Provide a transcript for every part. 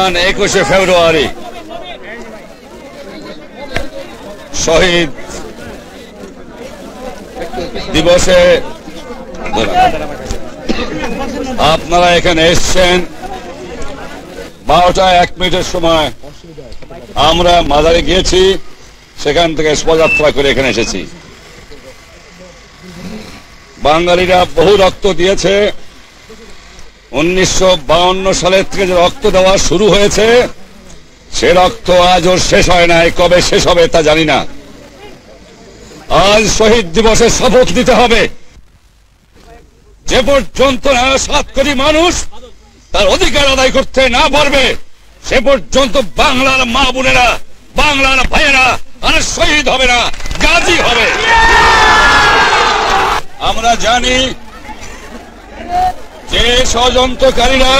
আগান 21শে ফেব্রুয়ারি শহীদ দিবসে আপনারা এখানে এসছেন। 12টা 1 মিনিটের সময় আমরা মাজারে গিয়েছি, সেখান থেকে শোভাযাত্রা করে এখানে এসেছি। বাঙালিরা বহু রক্ত দিয়েছে। 1952 সালের থেকে যে রক্ত দেওয়া শুরু হয়েছে, সে রক্ত আজও শেষ হয় নাই। কবে শেষ হবে তা জানি না। আজ শহীদ দিবসে শপথ নিতে হবে, যে পর্যন্ত না 7 কোটি মানুষ তার অধিকার আদায় করতে না পারবে, সে পর্যন্ত বাংলার মা বোনেরা, বাংলার ভাইয়েরা আর শহীদ হবে না, গাজী হবে। আমরা জানি যে ষড়যন্ত্রকারীরা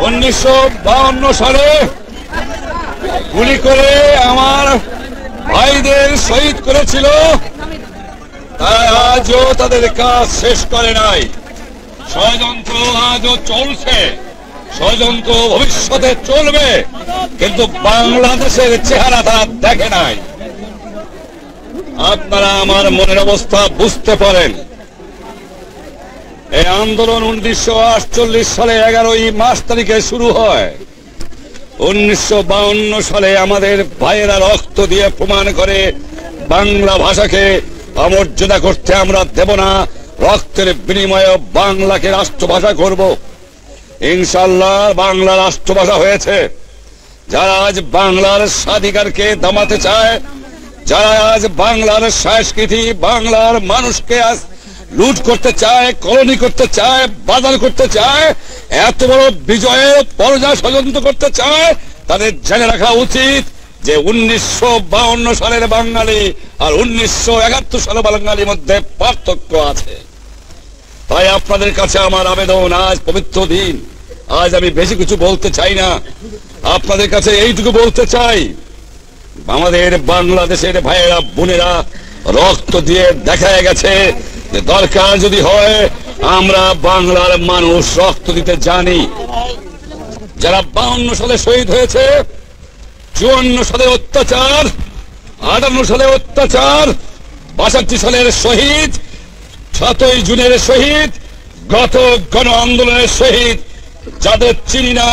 1952 সালে গুলি করে আমার ভাইদের শহীদ করেছিল, তারা আজও তাদের কাজ শেষ করে নাই। ষড়যন্ত্র আজও চলছে, ষড়যন্ত্র ভবিষ্যতে চলবে, কিন্তু বাংলাদেশের চেহারা তারা দেখে নাই। আপনারা আমার মনের অবস্থা বুঝতে পারেন। এই আন্দোলন 1948 সালে 11ই মার্চ তারিখে শুরু হয়। 1952 সালে আমাদের ভাইয়েরা রক্ত দিয়ে প্রমাণ করে বাংলা ভাষাকে অমর্যাদা করতে আমরা দেব না, রক্তের বিনিময়ে বাংলাকে রাষ্ট্রভাষা করব। ইনশাআল্লাহ বাংলা রাষ্ট্রভাষা হয়েছে। যারা আজ বাংলার স্বাধিকারকে দামাতে চায়, যারা আজ বাংলার সংস্কৃতি, বাংলার মানুষকে আজ লুট করতে চায়, কলোনি করতে চায়, বাজার করতে চায়, এত বড় বিজয়ের পরাজয় ষড়যন্ত্র করতে চায়, তাদের জেনে রাখা উচিত যে 1952 সালের বাঙালি আর 1971 সালের বাঙালির মধ্যে পার্থক্য আছে। তাই আপনাদের কাছে আমার আবেদন, আজ পবিত্র দিন, আজ আমি বেশি কিছু বলতে চাই না, আপনাদের কাছে এইটুকু বলতে চাই, আমাদের বাংলাদেশের ভাইয়েরা বোনেরা রক্ত দিয়ে দেখা গেছে যে দরকার যদি হয় আমরা বাংলার মানুষ রক্ত দিতে জানি। যারা 52 সালে শহীদ হয়েছে, 54 সালের অত্যাচার, 58 সালের অত্যাচার, 62 সালের শহীদ, 7ই জুনের শহীদ, গত গণ আন্দোলনের শহীদ, যাদের চিনি না,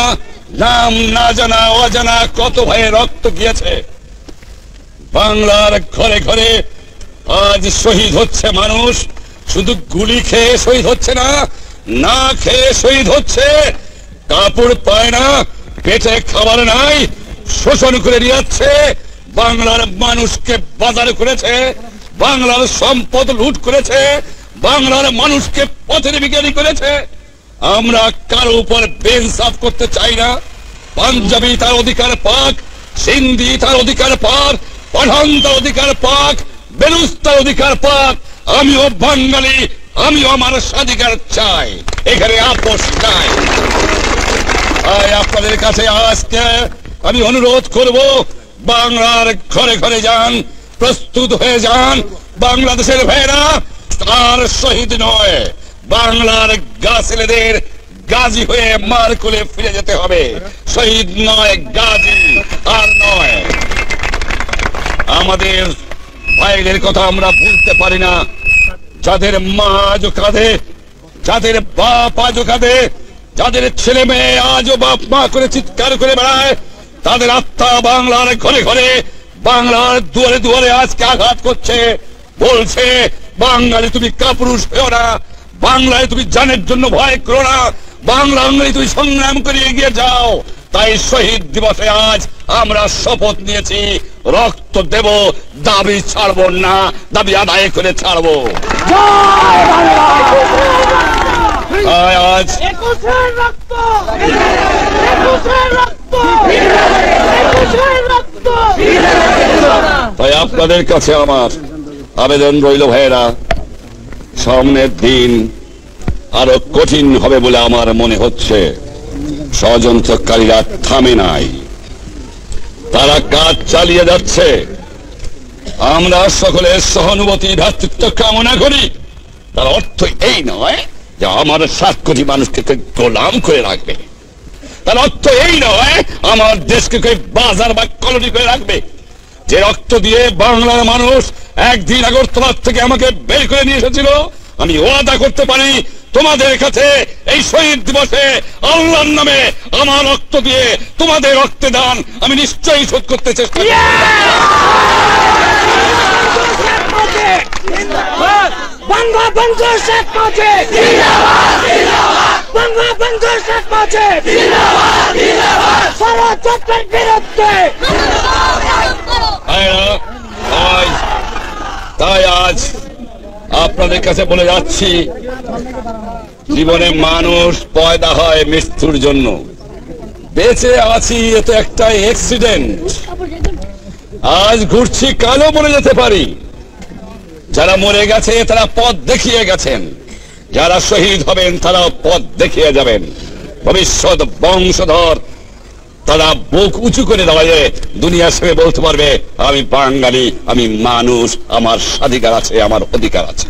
নাম না জানা অজানা কত ভাইয়ের রক্ত গিয়েছে। বাংলার ঘরে ঘরে আজ শহীদ হচ্ছে মানুষ। শুধু গুলি খেয়ে শহীদ হচ্ছে না, না খেয়ে শহীদ হচ্ছে। কাপড় পায় না, পেটে খাবার নাই, শোষণ করে নিয়ে যাচ্ছে, বাংলার মানুষকে বাজার করেছে, বাংলার সম্পদ লুট করেছে, বাংলার মানুষকে পথের বিজ্ঞানী করেছে। আমরা কারো উপর বেইনসাফ করতে চাই না। পাঞ্জাবি তার অধিকার পাক, সিন্ধি তার অধিকার পাক, পাঠান তার অধিকার পাক, বেলুচ তার অধিকার পাক। আমিও বাঙালি, আমিও আমার স্বাধিকার চাই, এখানে আপোষ নাই। আপনাদের কাছে আজকে আমি অনুরোধ করব, বাংলার ঘরে ঘরে যান, প্রস্তুত হয়ে যান। বাংলাদেশের ভাইয়েরা আর শহীদ নয়, বাংলার ছেলেদের গাজী হয়ে মার কোলে ফিরে যেতে হবে। শহীদ নয়, গাজী আর নয়। আমাদের ভাইদের কথা আমরা ভুলতে পারি না, যাদের মা আজও কাঁদে, যাদের বাপ আজও কাঁদে, যাদের ছেলে মেয়ে আজও বাপ মা করে চিৎকার করে বেড়ায়, তাদের আত্মা বাংলার ঘরে ঘরে, বাংলার দুয়ারে দুয়ারে আজকে আঘাত করছে, বলছে বাঙালি তুমি কাপুরুষ হও না, বাংলায় তুমি জানের জন্য ভয় করো না, বাংলায় তুমি সংগ্রাম করে এগিয়ে যাও। তাই শহীদ দিবসে আজ আমরা শপথ নিয়েছি, রক্ত দেব, দাবি ছাড়বো না, দাবি আদায় করে ছাড়বো। আজ তাই আপনাদের কাছে আমার আবেদন রইল, ভাইয়েরা, সামনের দিন আরো কঠিন হবে বলে আমার মনে হচ্ছে। ষড়যন্ত্রকারীরা থামে নাই, তারা কাজ চালিয়ে যাচ্ছে। আমরা সকলের সহানুভূতি ভ্রাতৃত্ব কামনা করি। তার অর্থ এই নয় যে আমার 7 কোটি মানুষকে গোলাম করে রাখবে। তার অর্থ এই নয় আমার দেশকে বাজার বা কলোনি করে রাখবে। যে রক্ত দিয়ে বাংলার মানুষ একদিন আগরতলা থেকে আমাকে বের করে নিয়ে এসেছিল, আমি ওয়াদা করতে পারি তোমাদের কাছে এই শহীদ দিবসে আল্লাহর নামে আমার রক্ত দিয়ে তোমাদের রক্তে দান আমি নিশ্চয়ই শোধ করতে চেষ্টা করব। বঙ্গবন্ধু শেখ মুজিব বঙ্গবন্ধু শেখ মুজিব ষড়যন্ত্রের বিরুদ্ধে। তাই আজ আপনাদের কাছে বলে যাচ্ছি, জীবনে মানুষ পয়দা হয় মৃত্যুর জন্য, বেঁচে আছি এ তো একটা অ্যাক্সিডেন্ট। আজ ঘুরছি, কালও মরে যেতে পারি। যারা মরে গেছে তারা পথ দেখিয়ে গেছেন, যারা শহীদ হবেন তারা পথ দেখিয়ে যাবেন। ভবিষ্যৎ বংশধর তারা বুক উঁচু করে দাঁড়িয়ে দুনিয়ার সঙ্গে বলতে পারবে আমি বাঙালি, আমি মানুষ, আমার স্বাধিকার আছে, আমার অধিকার আছে।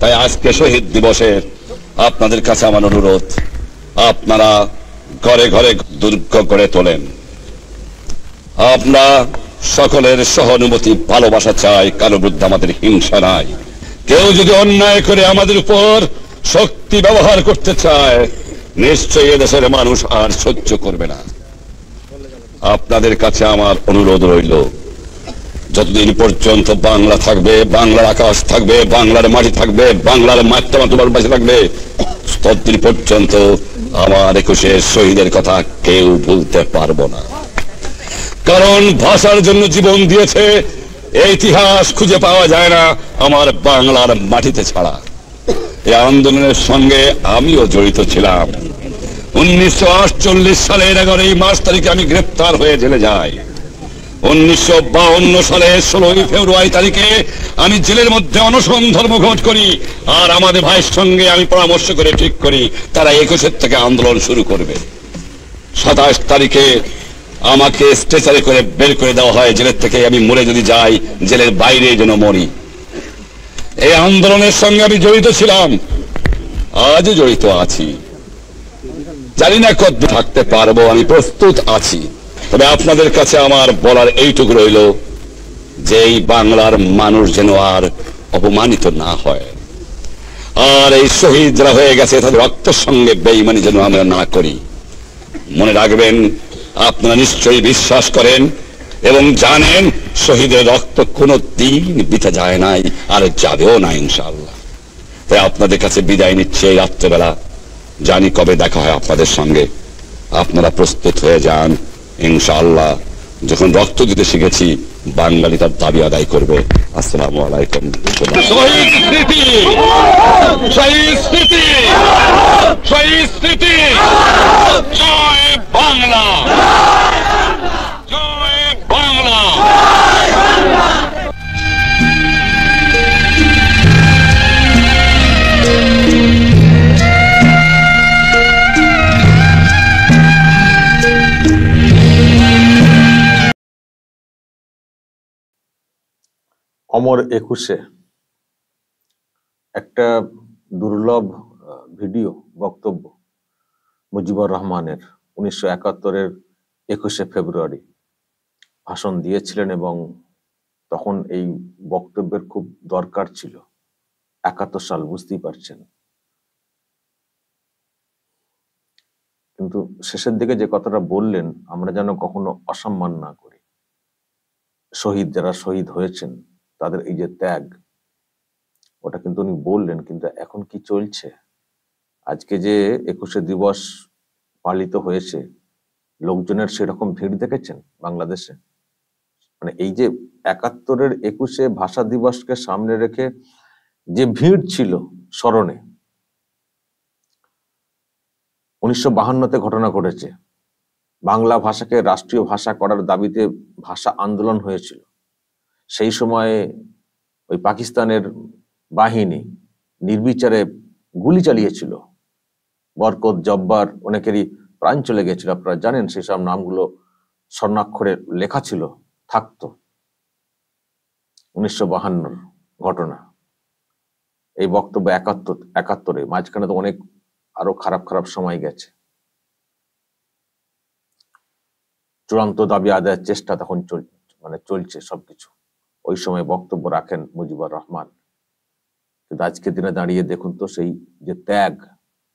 তাই আজকে শহীদ দিবসের আপনাদের কাছে আমার অনুরোধ, আপনারা ঘরে ঘরে দুর্গ করে তোলেন। আমরা সকলের সহানুভূতি ভালোবাসা চাই, কারো বিরুদ্ধে আমাদের হিংসা নাই। কেউ যদি অন্যায় করে আমাদের উপর শক্তি ব্যবহার করতে চায়, নিশ্চয়ই এদেশের মানুষ আর সহ্য করবে না। আপনাদের কাছে আমার অনুরোধ রইল, যতদিন পর্যন্ত বাংলা থাকবে, বাংলার আকাশ থাকবে, বাংলার মাটি থাকবে, বাংলার মাতৃমাতৃভাষা বাঁচে থাকবে, ততদিন পর্যন্ত আমার 21 শহীদের কথা কেউ ভুলতে পারবো না। কারণ ভাষার জন্য জীবন দিয়েছে, এই ইতিহাস খুঁজে পাওয়া যায় না আমার বাংলার মাটিতে ছাড়া। এই আন্দোলনের সঙ্গে আমিও জড়িত ছিলাম। 1948 সালের 11 মার্চ তারিখে আমি গ্রেপ্তার হয়ে জেলে যাই। 1952 সালের 16 ফেব্রুয়ারি তারিখে আমি জেলের মধ্যে অনশন ধর্মঘট করি, আর আমাদের ভাইয়ের সঙ্গে আমি পরামর্শ করে ঠিক করি তারা 21 থেকে আন্দোলন শুরু করবে। 27 তারিখে আমাকে স্ট্রেচারে করে বের করে দেওয়া হয় জেলের থেকে। আমি মরে যদি যাই, জেলের বাইরে যেন মরি। এই আন্দোলনের সঙ্গে আমি জড়িত ছিলাম, আজও জড়িত আছি। জানি না কত থাকতে পারবো, আমি প্রস্তুত আছি। তবে আপনাদের কাছে আমার বলার এইটুকু রইল যে এই বাংলার মানুষ যেন আর অপমানিত না হয়, আর এই শহীদ যারা হয়ে গেছে তাদের রক্তের সঙ্গে বেঈমানি যেন আমরা না করি। মনে রাখবেন, আপনারা নিশ্চয়ই বিশ্বাস করেন এবং জানেন শহীদের রক্ত কোনো দিন বৃথা যায় নাই, আর যাবেও না ইনশাআল্লাহ। তাই আপনাদের কাছে বিদায় নিচ্ছে এই রাত্রেবেলা। জানি কবে দেখা হয় আপনাদের সঙ্গে, আপনারা প্রস্তুত হয়ে যান ইনশাআল্লাহ। যখন রক্ত দিতে শিখেছি, বাঙালি তার দাবি আদায় করবে। আসসালামু আলাইকুম। শহীদ স্মৃতি, শহীদ স্মৃতি, শহীদ স্মৃতি। জয় বাংলা, জয় বাংলা। অমর 21-এ একটা দুর্লভ ভিডিও বক্তব্য মুজিবুর রহমানের 1971-এর 21শে ফেব্রুয়ারি ভাষণ দিয়েছিলেন, এবং তখন এই বক্তব্যের খুব দরকার ছিল। 71 সাল, বুঝতেই পারছেন। কিন্তু শেষের দিকে যে কথাটা বললেন, আমরা যেন কখনো অসম্মান না করি। শহীদ যারা শহীদ হয়েছেন তাদের এই যে ত্যাগ, ওটা কিন্তু উনি বললেন। কিন্তু এখন কি চলছে? আজকে যে 21শে দিবস পালিত হয়েছে, লোকজনের সেরকম ভিড় দেখেছেন বাংলাদেশে? মানে এই যে 71-এর 21শে ভাষা দিবসকে সামনে রেখে যে ভিড় ছিল স্মরণে, 1952-তে ঘটনা ঘটেছে। বাংলা ভাষাকে রাষ্ট্রীয় ভাষা করার দাবিতে ভাষা আন্দোলন হয়েছিল। সেই সময়ে ওই পাকিস্তানের বাহিনী নির্বিচারে গুলি চালিয়েছিল। বরকত, জব্বার, অনেকেরই প্রাণ চলে গেছিল। আপনারা জানেন, সেসব নামগুলো স্বর্ণাক্ষরে লেখা ছিল, থাকতো। 1952 ঘটনা। এই বক্তব্য 71-এ, মাঝখানে তো অনেক আরো খারাপ খারাপ সময় গেছে। চূড়ান্ত দাবি আদায়ের চেষ্টা তখন চলছে সবকিছু। ওই সময় বক্তব্য রাখেন মুজিবুর রহমান। কিন্তু আজকের দিনে দাঁড়িয়ে দেখুন তো, সেই যে ত্যাগ,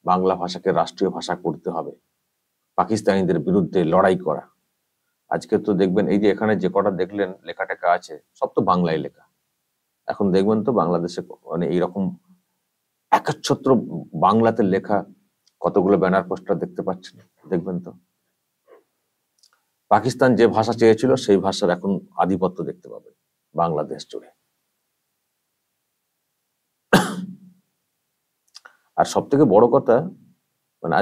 বাংলা ভাষাকে রাষ্ট্রীয় ভাষা করতে হবে, পাকিস্তানিদের বিরুদ্ধে লড়াই করা, আজকে তো দেখবেন এই যে এখানে যে কটা দেখলেন লেখা টেখা আছে সব তো বাংলায় লেখা। এখন দেখবেন তো বাংলাদেশে এইরকম একচ্ছত্র বাংলাতে লেখা কতগুলো ব্যানার পোস্টার দেখতে পাচ্ছেন, দেখবেন তো। পাকিস্তান যে ভাষা চেয়েছিল সেই ভাষার এখন আধিপত্য দেখতে পাবেন বাংলাদেশ জুড়ে। আর সব থেকে বড় কথা,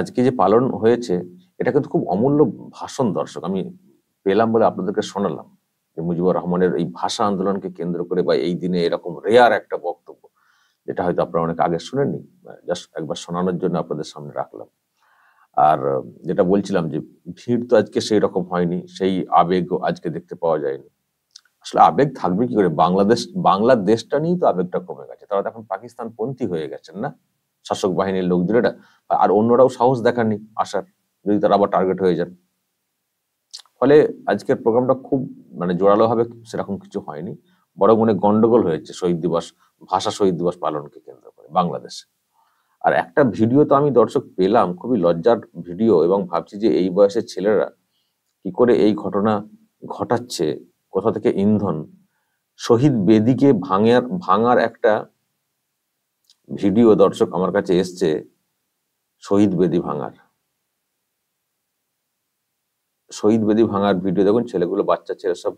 আজকে যে পালন হয়েছে এটা কিন্তু খুব অমূল্য ভাষণ দর্শক আমি পেলাম বলে আপনাদেরকে শোনালাম, যে মুজিবুর রহমানের এই ভাষা আন্দোলনকে কেন্দ্র করে বা এই দিনে এরকম রেয়ার একটা বক্তব্য, যেটা হয়তো আপনারা অনেক আগে শুনেননি, জাস্ট একবার শোনানোর জন্য আপনাদের সামনে রাখলাম। আর যেটা বলছিলাম যে ভিড় তো আজকে সেই রকম হয়নি, সেই আবেগ আজকে দেখতে পাওয়া যায়নি। আসলে আবেগ থাকবে কি করে, বাংলাদেশটা নিয়েই তো আবেগটা কমে গেছে। তারা তো এখন পাকিস্তান পন্থী হয়ে গেছেন না, শাসক বাহিনীর লোকজনেরা। আর অন্যরাও সাহস দেখাননি আসার, যদি তারা আবার টার্গেট হয়ে যান। ফলে আজকের প্রোগ্রামটা খুব জোরালো ভাবে সেরকম কিছু হয়নি, বরং গন্ডগোল হয়েছে শহীদ দিবস, ভাষা শহীদ দিবস পালনকে কেন্দ্র করে বাংলাদেশে। আর একটা ভিডিও তো আমি দর্শক পেলাম, খুবই লজ্জার ভিডিও, এবং ভাবছি যে এই বয়সের ছেলেরা কি করে এই ঘটনা ঘটাচ্ছে, কোথা থেকে ইন্ধন। শহীদ বেদিকে ভাঙার একটা ভিডিও দর্শক আমার কাছে এসছে, শহীদ বেদি ভাঙার ভিডিও দেখুন। ছেলেগুলো, বাচ্চা ছেলে সব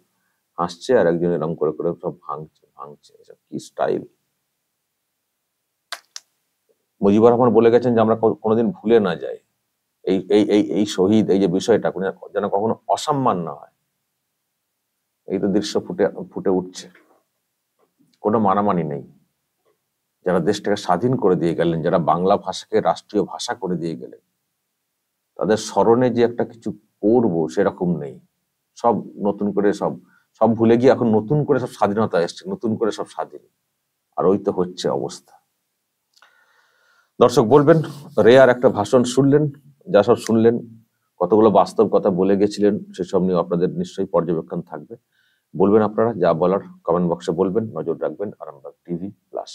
হাসছে, আর একজন এরকম করে করে সব ভাঙছে। এসব কি স্টাইল! মুজিবুর রহমান বলে গেছেন যে আমরা কোনোদিন ভুলে না যাই এই শহীদ, এই যে বিষয়টা যেন কখনো অসম্মান না হয়। এই তো দৃশ্য ফুটে উঠছে, কোনো মানামানি নেই। যারা দেশটাকে স্বাধীন করে দিয়ে গেলেন, যারা বাংলা ভাষাকে রাষ্ট্রীয় ভাষা করে দিয়ে গেলেন, তাদের স্মরণে যে একটা কিছু করবো সেরকম নেই। সব নতুন করে সব ভুলে গিয়ে এখন নতুন করে সব স্বাধীনতা এসছে, নতুন করে সব স্বাধীন। আর ওই তো হচ্ছে অবস্থা। দর্শক বলবেন, রেয়ার একটা ভাষণ শুনলেন, যা সব শুনলেন, কতগুলো বাস্তব কথা বলে গেছিলেন, সেসব নিয়ে আপনাদের নিশ্চয়ই পর্যবেক্ষণ থাকবে। বলবেন আপনারা, যা বলার কমেন্ট বক্সে বলবেন। নজর রাখবেন আরামবাগ টিভি প্লাস।